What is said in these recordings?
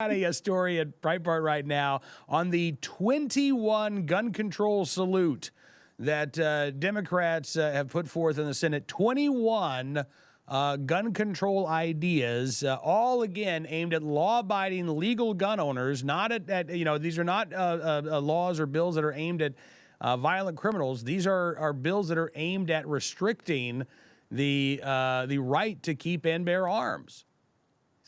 A story at Breitbart right now on the 21 gun control salute that Democrats have put forth in the Senate. 21 gun control ideas, all again aimed at law-abiding legal gun owners. Not at these are not laws or bills that are aimed at violent criminals. These are bills that are aimed at restricting the right to keep and bear arms.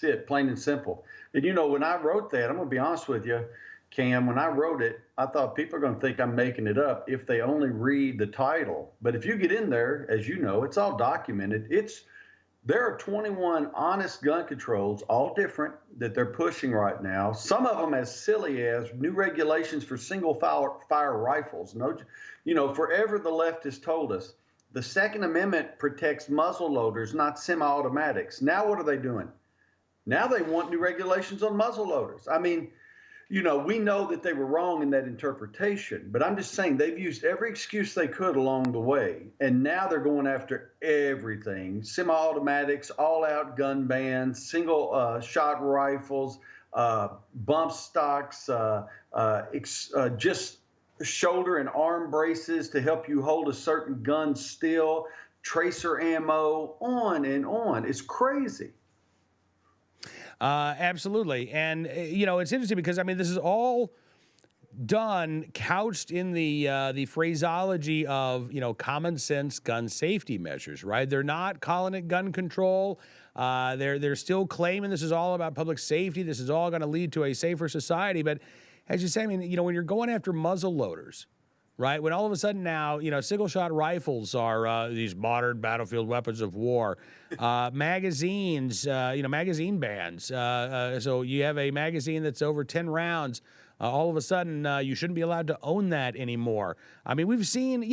That's it, plain and simple. And when I wrote that, I'm going to be honest with you, Cam, when I wrote it, I thought people are going to think I'm making it up if they only read the title. But if you get in there, as you know, it's all documented. There are 21 honest gun controls, all different, that they're pushing right now. Some of them as silly as new regulations for single fire rifles. Forever the left has told us the Second Amendment protects muzzle loaders, not semi-automatics. Now what are they doing? Now they want new regulations on muzzle loaders. I mean, we know that they were wrong in that interpretation, but I'm just saying they've used every excuse they could along the way, and now they're going after everything: semi-automatics, all-out gun bans, single-shot rifles, bump stocks, just shoulder and arm braces to help you hold a certain gun still, tracer ammo, on and on. It's crazy. Absolutely. And, it's interesting because, this is all done couched in the phraseology of, common sense gun safety measures, right? They're not calling it gun control. They're still claiming this is all about public safety. This is all going to lead to a safer society. But as you say, when you're going after muzzle loaders, right? When all of a sudden now, single-shot rifles are these modern battlefield weapons of war. Magazines, magazine bans. So you have a magazine that's over 10 rounds. All of a sudden, you shouldn't be allowed to own that anymore. We've seen,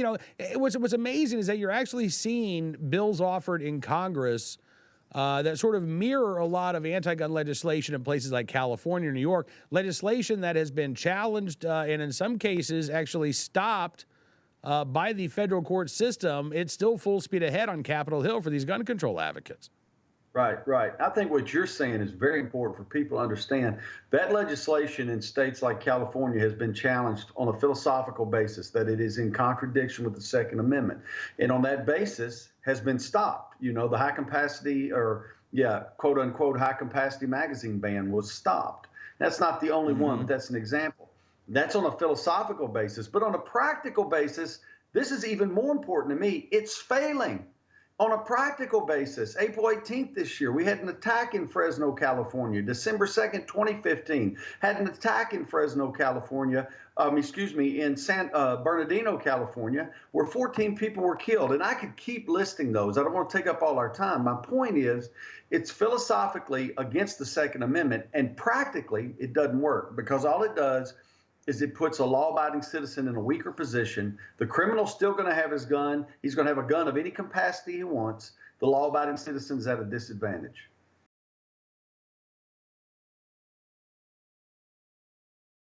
what's amazing is that you're actually seeing bills offered in Congress that sort of mirror a lot of anti-gun legislation in places like California or New York, legislation that has been challenged and in some cases actually stopped by the federal court system. It's still full speed ahead on Capitol Hill for these gun control advocates. Right. I think what you're saying is very important for people to understand. That legislation in states like California has been challenged on a philosophical basis, that it is in contradiction with the Second Amendment. And on that basis has been stopped. The high capacity quote unquote high capacity magazine ban was stopped. That's not the only one, but that's an example. That's on a philosophical basis. But on a practical basis, this is even more important to me. It's failing. On a practical basis, April 18th this year, we had an attack in Fresno, California. December 2nd, 2015, had an attack in Fresno, California, in San Bernardino, California, where 14 people were killed. And I could keep listing those. I don't want to take up all our time. My point is, it's philosophically against the Second Amendment, and practically it doesn't work, because all it does is it puts a law-abiding citizen in a weaker position. The criminal's still going to have his gun. He's going to have a gun of any capacity he wants. The law-abiding citizen's at a disadvantage.